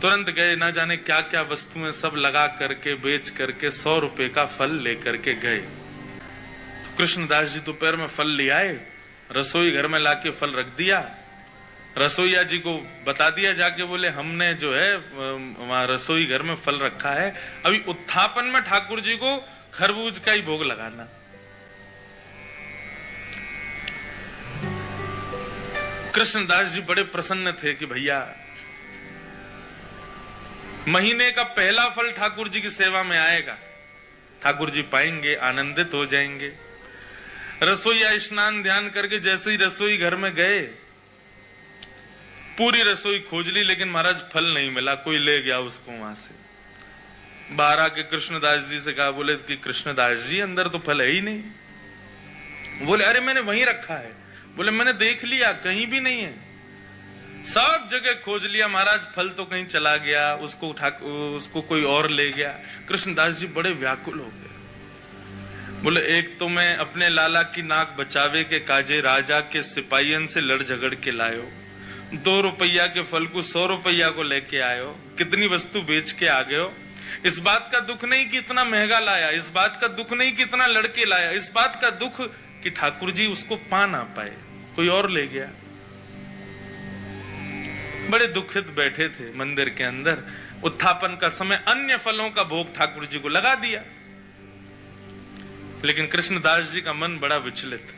तुरंत गए, ना जाने क्या क्या वस्तुएं सब लगा करके बेच करके 100 रुपए का फल लेकर के गए। तो कृष्णदास जी दोपहर में फल ले आए, रसोई घर में लाके फल रख दिया। रसोईया जी को बता दिया जाके, बोले हमने जो है वहां रसोई घर में फल रखा है, अभी उत्थापन में ठाकुर जी को खरबूज का ही भोग लगाना। कृष्णदास जी बड़े प्रसन्न थे कि भैया महीने का पहला फल ठाकुर जी की सेवा में आएगा, ठाकुर जी पाएंगे, आनंदित हो जाएंगे। रसोईया स्नान ध्यान करके जैसे ही रसोई घर में गए, पूरी रसोई खोज ली, लेकिन महाराज फल नहीं मिला, कोई ले गया उसको वहां से। बाहर आके कृष्णदास जी से कहा, बोले कि कृष्णदास जी अंदर तो फल है ही नहीं। बोले अरे मैंने वहीं रखा है। बोले मैंने देख लिया, कहीं भी नहीं है, सब जगह खोज लिया महाराज, फल तो कहीं चला गया, उसको कोई और ले गया। कृष्णदास जी बड़े व्याकुल हो गए। बोले एक तो मैं अपने लाला की नाक बचावे के काजे राजा के सिपाहियन से लड़ झगड़ के लायो, 2 रुपया के फल को 100 रुपया को लेके आयो, कितनी वस्तु बेच के आ गयो। इस बात का दुख नहीं कि इतना महंगा लाया, इस बात का दुख नहीं कि इतना लड़के लाया, इस बात का दुख कि ठाकुर जी उसको पा ना पाए, कोई और ले गया। बड़े दुखित बैठे थे मंदिर के अंदर। उत्थापन का समय अन्य फलों का भोग ठाकुर जी को लगा दिया, लेकिन कृष्णदास जी का मन बड़ा विचलित।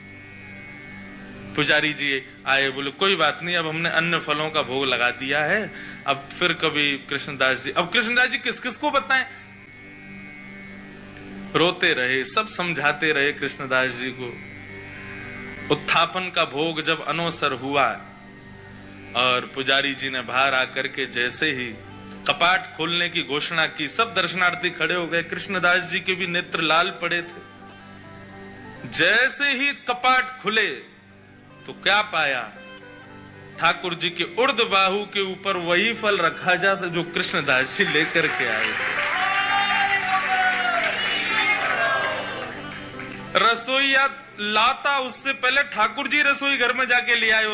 पुजारी जी आए, बोले कोई बात नहीं, अब हमने अन्य फलों का भोग लगा दिया है, अब फिर कभी कृष्णदास जी, अब कृष्णदास जी किस किस को बताएं। रोते रहे, सब समझाते रहे कृष्णदास जी को। उत्थापन का भोग जब अनवसर हुआ और पुजारी जी ने बाहर आकर के जैसे ही कपाट खोलने की घोषणा की, सब दर्शनार्थी खड़े हो गए। कृष्णदास जी के भी नेत्र लाल पड़े थे। जैसे ही कपाट खुले तो क्या पाया, ठाकुर जी के उर्द बाहु के ऊपर वही फल रखा जाता जो कृष्णदास जी लेकर के आए थे। रसोईया लाता उससे पहले ठाकुर जी रसोई घर में जाके ले आए।